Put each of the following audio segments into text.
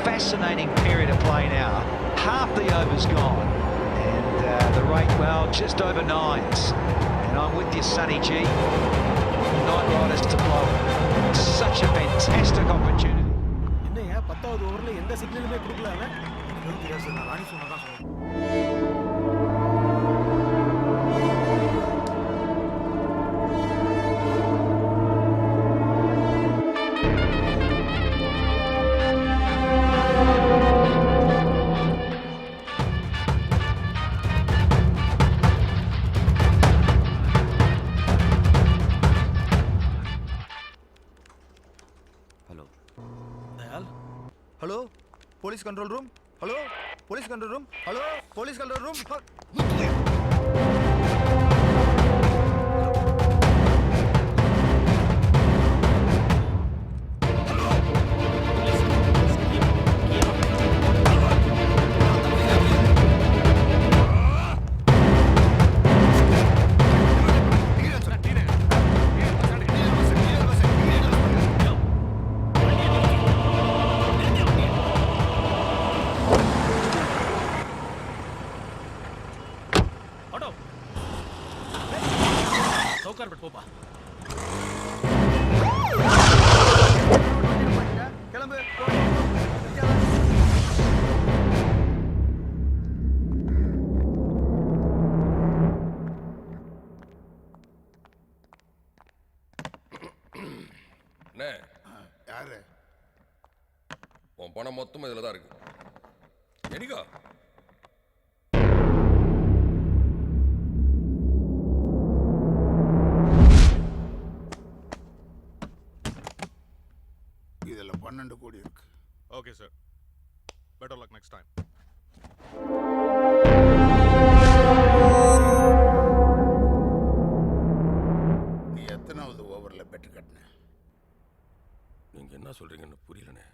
fascinating period of play now. Half the over's gone. And the rate, well, just over nines. And I'm with you, Sonny G. Knight Riders to blow it. Such a fantastic opportunity. என்னையா 10வது ஓவர்ல எந்த சிக்னலுமே கொடுக்கல அவன். எனக்கு தெரியாது sir, நான் ராணி சொன்னதான் சொன்னேன். Hello? Police control room? Hello? Police control room? Hello? Police control room? போப்பா. கிளம்பு. யாரு? உன் பணம் மொத்தம் இதுல தான் இருக்கு. எடிகா இதுல 12 கோடி இருக்கு. Okay sir, better luck next time. நீ எத்தனாவது ஓவர்ல பெட் கட்டின? நீங்க என்ன சொல்றீங்கன்னு புரியலனே.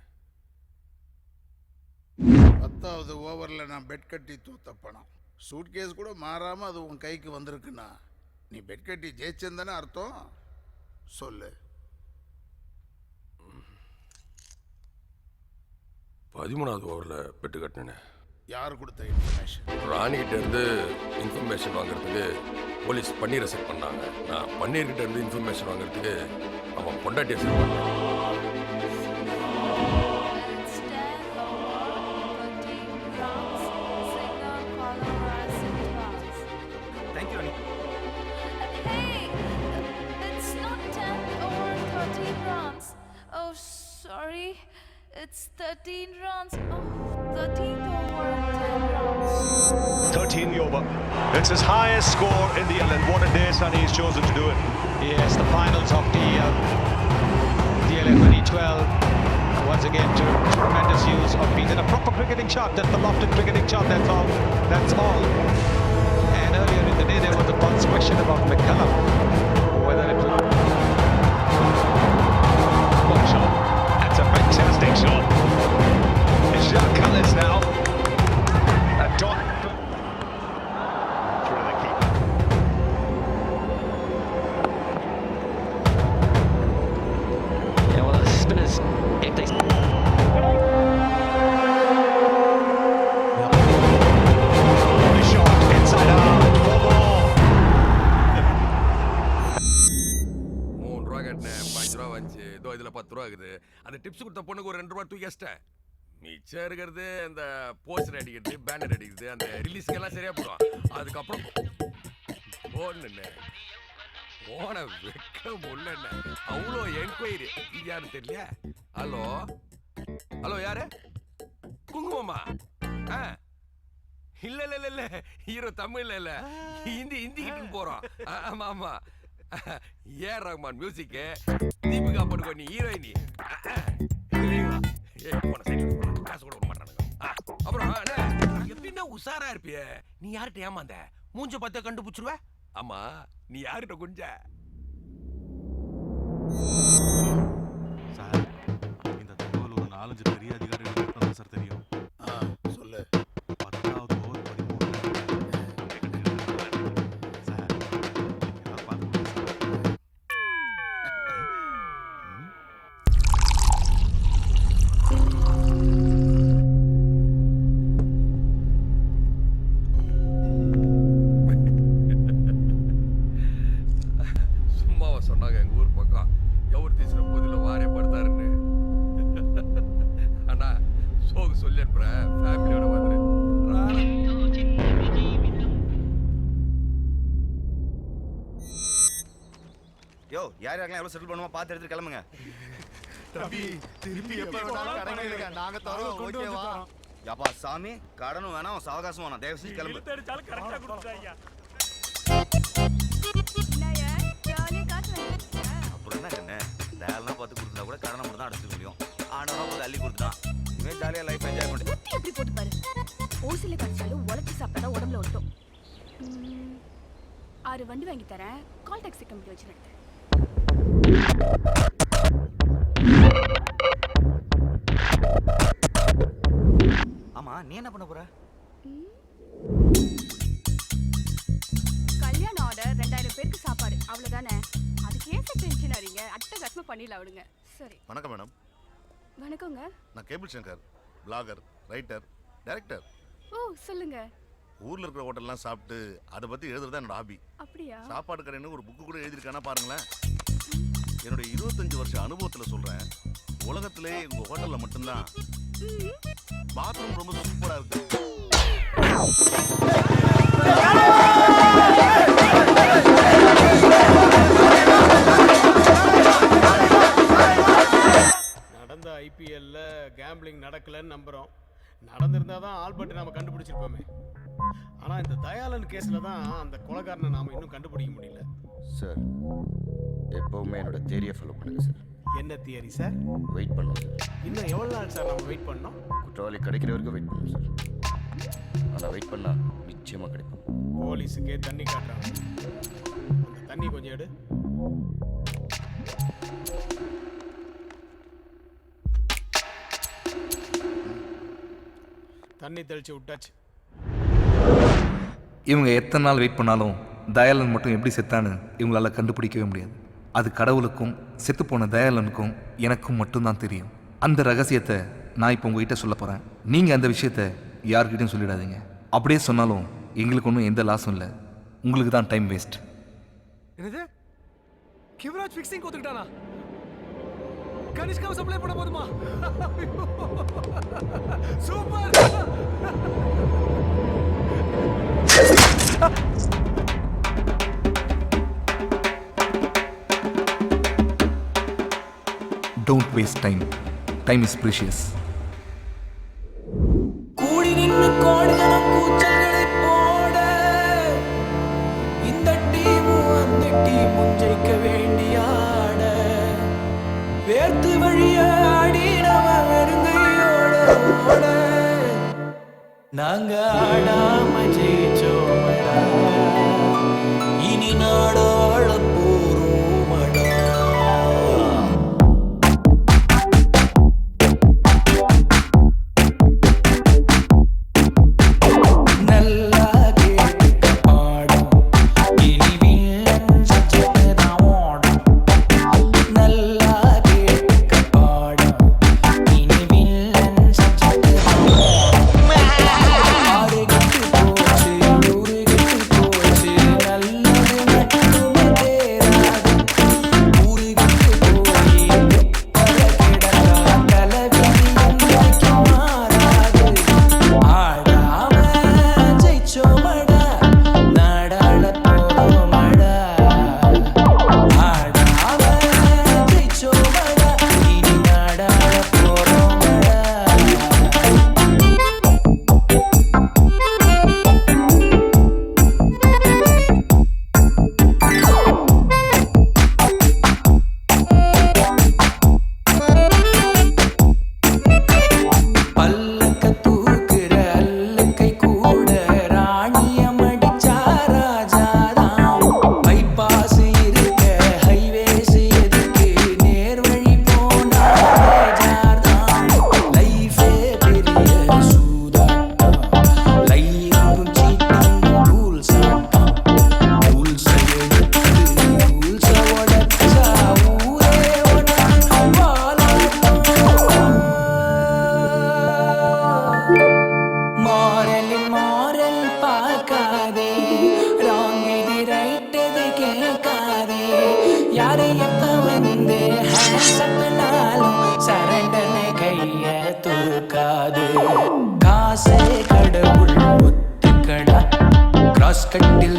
10வது ஓவர்ல நான் பெட் கட்டி தூத்த பணம். சூட்கேஸ் கூட மாறாம அது உன் கைக்கு வந்திருக்குன்னா நீ பெட் கட்டி ஜெயிச்சேன்னு அர்த்தம். சொல்லு. 13வது ஓவர்ல பெட்டு கட்டினேன். யார் கொடுத்த இன்ஃபர்மேஷன்? ராணிகிட்ட இருந்து இன்ஃபர்மேஷன் வாங்குறதுக்கு போலீஸ் பன்னீரை செட் பண்ணாங்க. நான் பன்னீர்கிட்ட இருந்து இன்ஃபர்மேஷன் வாங்குறதுக்கு அவன் பொண்டாட்டியை செட் பண்ணான். Thank you Rani. Hey, it's not 10 or 13 runs. Oh, sorry. It's 13 runs. Oh, 13th over and 10 runs. 13 over. It's his highest score in the Ireland. What a day Sonny has chosen to do it. Yes, the finals of the DLF 2012. Once again, to tremendous use of being in a proper cricketing shot. That's the lofted cricketing shot. That's all. That's all. And earlier in the day, there was a pulse question about McCullum. Whether it was... What shot? That's a fantastic shot. It's Jacques Cullis now. A dot. For the keeper. Yeah, well, the spinners, if they... The shot inside out. 4 more. 3 ரூபா கட்டினேன், 5 ரூபா வந்துச்சு. இதோ இதுல 10 ரூபா இருக்குது. அந்த tips கொடுத்த பொண்ணுக்கு ஒரு 2 ரூபா தூக்கி வச்சிட்டேன். மிச்சம் இருக்கிறது அந்த போஸ்டர் அடிக்கிறது, பேனர் அடிக்கிறது, அந்த ரிலீஸ்க்கெல்லாம் சரியா போடும். அதுக்கப்புறம் போன்னு போன வெக்க முள்ளண்ண அவ்வளோ என்கொயரி. இது யாரு தெரியல? ஹலோ ஹலோ, யாரு? குங்குமமா? இல்ல இல்ல இல்ல இல்ல, ஹீரோ தமிழ்ல இல்ல, ஹிந்திக்கிட்டு போறோம். ஆமா ஆமா, ஏஆர் ரஹ்மான் மியூசிக், தீபிகா படுகோனி ஹீரோயினி. காசு கூட விட மாட்டானுங்க. அப்புறம் எப்படின்னா உஷாரா இருப்பிய. நீ யார்கிட்ட ஏமாந்த? மூஞ்ச பார்த்த கண்டுபிடிச்சிருவ. ஆமா, நீ யார்கிட்ட குஞ்ச? சார், இந்த தகவல் ஒரு 4-5 பெரிய அதிகாரிகளுக்கு தான் சார் தெரியும். சொல்லு. 10வது ஓவர் 13 சார், எல்லாரும் பார்த்துக்கோங்க சார். சொல்லி அனுப்புறேன் ஃபேமிலியோட வந்துரு யோ யார் யாரெல்லாம் எவ்வளோ செட்டில் பண்ணுமா பார்த்து எடுத்து கிளம்புங்க. தம்பி திருப்பி எப்போ வேணாலும் கடனை எடுக்க நாங்கள் தரோம். ஓகேவா? யாப்பா சாமி கடனும் வேணாம் சாவகாசம் வேணாம். தயவு செஞ்சு கிளம்பு. அப்புறம் என்ன கண்ணு டயல்லாம் பார்த்து கொடுத்தா கூட கடனை மட்டும் தான் அடைச்சிக்க முடியும். ஆனவனா போது அள்ளி கொடுத்துட்டான். இனிமேல் ஜாலியாக லைஃப் என்ஜாய் பண்ணு. எப்படி போட்டு பாரு. ஓசில கடிச்சாலும் உழைச்சி சாப்பிட்டா உடம்புல ஒட்டும். 6 வண்டி வாங்கி தரேன். கால் டாக்ஸி கம்பெனி வச்சு நடத்துறேன். ஆமா நீ என்ன பண்ண போற? கல்யாண ஆர்டர் 2000 பேருக்கு சாப்பாடு அவ்வளவுதானே. அதுக்கு ஏன் டென்ஷன் ஆறீங்க? அட்டகாசமா பண்ணிடலாம் விடுங்க. சரி. வணக்கம் மேடம். வணக்கங்க. நான் cable Sankar, blogger, writer, director. ஓ சொல்லுங்க. ஊர்ல இருக்கிற ஹோட்டல்லாம் சாப்பிட்டு அதை பத்தி எழுதுறது என்னோட ஹாபி. அப்படியா? சாப்பாடு கடைன்னு ஒரு புக்கு கூட எழுதியிருக்கானா பாருங்களேன். என்னுடைய 25 வருஷ அனுபவத்துல சொல்றேன். உலகத்திலே உங்க ஹோட்டல்ல மட்டும்தான் பாத்ரூம் ரொம்ப சூப்பரா இருக்கு. நடந்த ஐபிஎல்ல கேம்பிளிங் நடக்கலன்னு நம்புறோம். நடந்திருந்தா தான் ஆல்பர்ட் நாம கண்டுபிடிச்சிருப்போமே. ஆனா இந்த தயாளன் கேஸ்ல தான் அந்த கொலைகாரனை நாம இன்னும் கண்டுபிடிக்க முடியல. சார் எப்பவுமே என்னோட தியரியை ஃபாலோ பண்ணுங்க சார். என்ன தியரி சார்? வெயிட் பண்ணுவோம் சார். இன்னும் எவ்வளவு நாள் சார் நம்ம வெயிட் பண்ணோம்? குற்றவாளி கிடைக்கிற வரைக்கும் வெயிட் பண்ணுவோம் சார். ஆனால் வெயிட் பண்ணா நிச்சயமா கிடைக்கும். போலீஸுக்கே தண்ணி காட்டுறாங்க. அந்த தண்ணி கொஞ்சம் எடு. தண்ணி தெளிச்சு விட்டாச்சு. இவங்க எத்தனை நாள் வெயிட் பண்ணாலும் தயாளன் மட்டும் எப்படி செத்தான்னு இவங்களால கண்டுபிடிக்கவே முடியாது. அது கடவுளுக்கும் செத்துப்போன தயாளனுக்கும் எனக்கும் மட்டும்தான் தெரியும். அந்த ரகசியத்தை நான் இப்போ உங்ககிட்ட சொல்ல போகிறேன். நீங்கள் அந்த விஷயத்தை யார்கிட்டையும் சொல்லிடாதீங்க. அப்படியே சொன்னாலும் எங்களுக்கு ஒன்றும் எந்த லாஸும் இல்லை. உங்களுக்கு தான் டைம் வேஸ்ட். என்னது? கிவராஜ் ஃபிக்ஸிங் கொடுத்துட்டானா? கனிஷ்காவை சப்ளை பண்ண போதுமா? Super! Don't waste time. Time is precious. கூடி நின்று கோடிகளும் கூச்சல்களை போட இந்த டீமும் அந்த டீமும் ஜெயிக்க வேண்டியாட வேர்த்து வழிய ஆடி நம்ம வெறுங்கையோட ஓட நாங்க ஆடாம ஜெயிச்சோமடா இனி நாடாள போறோமடா. கைய தூக்காது காசே கடவுள் ஒத்துக்கடா கிராஸ் கட்டில்